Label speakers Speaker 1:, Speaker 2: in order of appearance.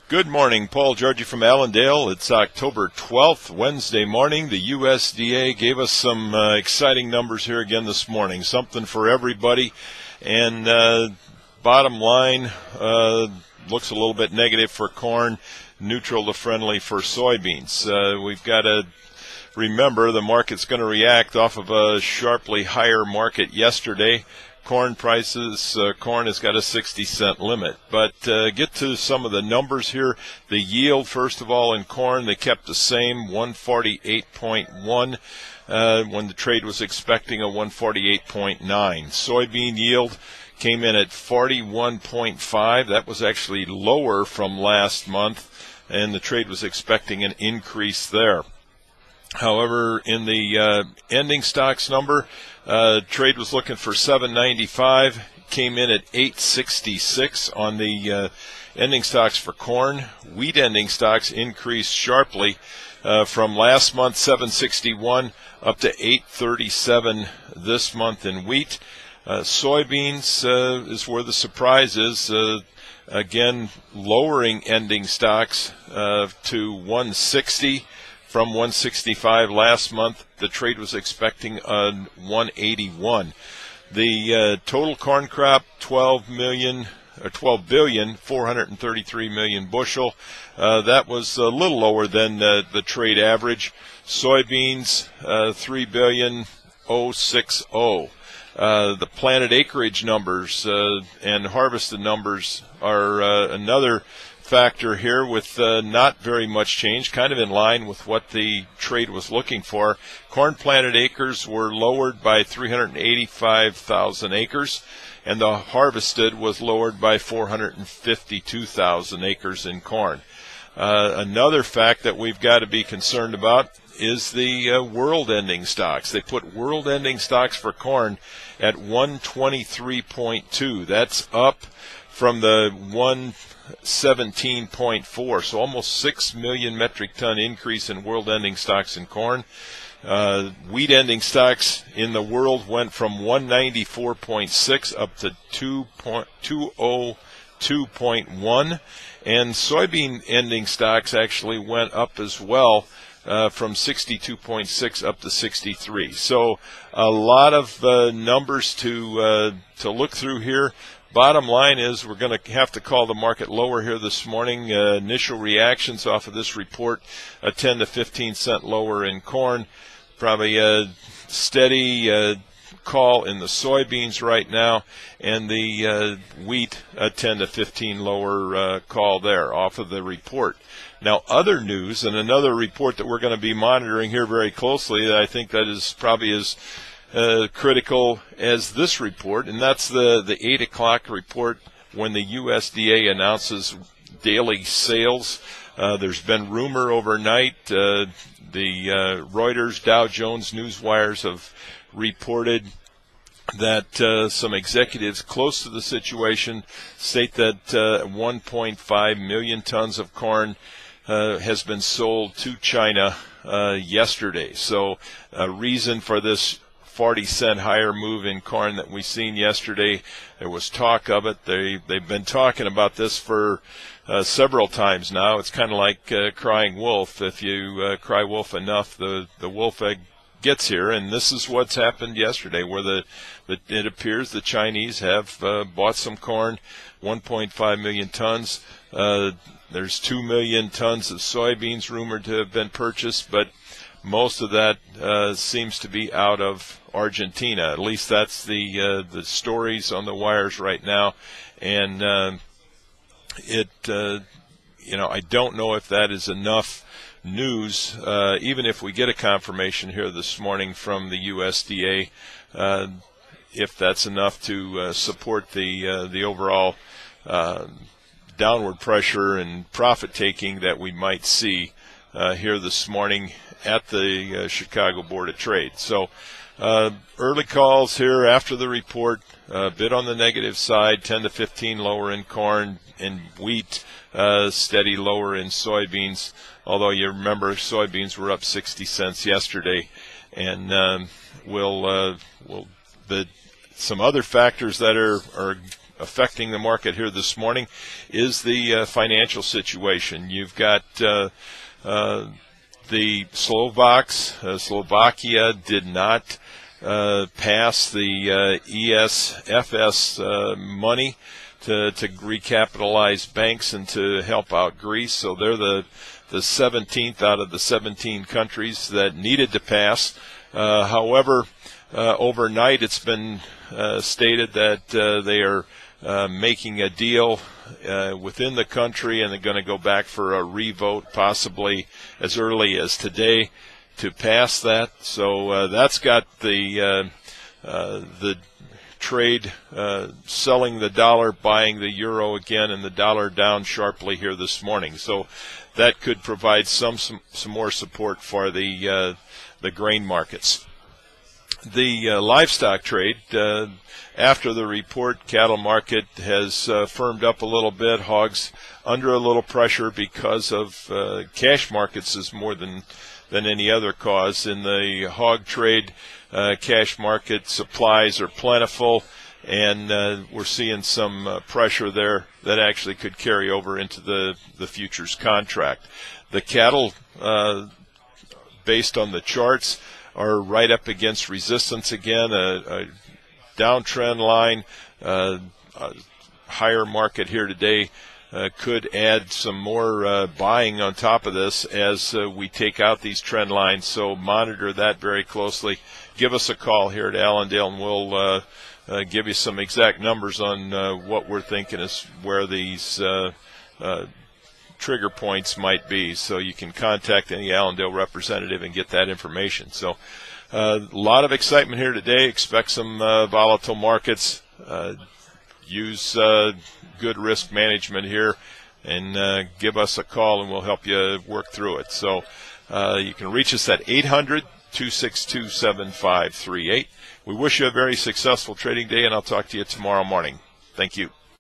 Speaker 1: Good morning, Paul Georgie from Allendale. It's October 12th, Wednesday morning. The USDA gave us some exciting numbers here again this morning, something for everybody. And bottom line looks a little bit negative for corn, neutral to friendly for soybeans. We've got to remember the market's going to react off of a sharply higher market yesterday. Corn prices, corn has got a 60-cent limit. But get to some of the numbers here. The yield, first of all, in corn, they kept the same, 148.1, when the trade was expecting a 148.9. Soybean yield came in at 41.5. That was actually lower from last month, and the trade was expecting an increase there. However, in the ending stocks number, trade was looking for 795, came in at 866 on the ending stocks for corn. Wheat ending stocks increased sharply from last month, 761, up to 837 this month in wheat. Soybeans is where the surprise is. Again, lowering ending stocks to 160. From 165 last month. The trade was expecting 181. The total corn crop, 12,433 million bushel. That was a little lower than the trade average. Soybeans, 3,060. The planted acreage numbers and harvested numbers are another factor here, with not very much change, kind of in line with what the trade was looking for. Corn planted acres were lowered by 385,000 acres, and the harvested was lowered by 452,000 acres in corn. Another fact that we've got to be concerned about is the world ending stocks. They put world ending stocks for corn at 123.2. That's up from the 117.4, so almost 6 million metric ton increase in world ending stocks in corn. Wheat ending stocks in the world went from 194.6 up to 202.1, and soybean ending stocks actually went up as well, from 62.6 up to 63. So a lot of numbers to look through here. Bottom line is we're going to have to call the market lower here this morning. Initial reactions off of this report, a 10 to 15 cent lower in corn. Probably a steady call in the soybeans right now, and the wheat, a 10 to 15 lower call there off of the report. Now, other news, and another report that we're going to be monitoring here very closely, that I think that is probably as critical as this report, and that's the 8 o'clock report when the USDA announces daily sales. There's been rumor overnight. The Reuters, Dow Jones, Newswires have reported that some executives close to the situation state that 1.5 million tons of corn has been sold to China yesterday. So a reason for this 40-cent higher move in corn that we seen yesterday. There was talk of it. They've been talking about this for several times now. It's kind of like crying wolf. If you cry wolf enough, the wolf egg gets here, and this is what's happened yesterday, where it appears the Chinese have bought some corn, 1.5 million tons. There's 2 million tons of soybeans rumored to have been purchased, but most of that seems to be out of Argentina. At least that's the stories on the wires right now, and I don't know if that is enough news. Even if we get a confirmation here this morning from the USDA, if that's enough to support the overall downward pressure and profit taking that we might see here this morning at the Chicago Board of Trade. So early calls here after the report, a bit on the negative side, 10 to 15 lower in corn and wheat, steady lower in soybeans, although you remember soybeans were up 60 cents yesterday. And some other factors that are affecting the market here this morning is the financial situation. You've got the Slovaks. Slovakia did not pass the ESFS money to recapitalize banks and to help out Greece. So they're the 17th out of the 17 countries that needed to pass. However, overnight it's been stated that they are making a deal within the country, and they're going to go back for a revote possibly as early as today to pass that. So that's got the trade selling the dollar, buying the euro again, and the dollar down sharply here this morning. So that could provide some more support for the grain markets. The livestock trade, after the report, cattle market has firmed up a little bit. Hogs under a little pressure because of cash markets is more than any other cause. In the hog trade, cash market supplies are plentiful, and we're seeing some pressure there that actually could carry over into the futures contract. The cattle, based on the charts, are right up against resistance again, a downtrend line, higher market here today could add some more buying on top of this as we take out these trend lines. So monitor that very closely. Give us a call here at Allendale, and we'll give you some exact numbers on what we're thinking is where these trigger points might be, so you can contact any Allendale representative and get that information. So a lot of excitement here today. Expect some volatile markets. Use good risk management here, and give us a call and we'll help you work through it. So you can reach us at 800-262-7538. We wish you a very successful trading day, and I'll talk to you tomorrow morning. Thank you.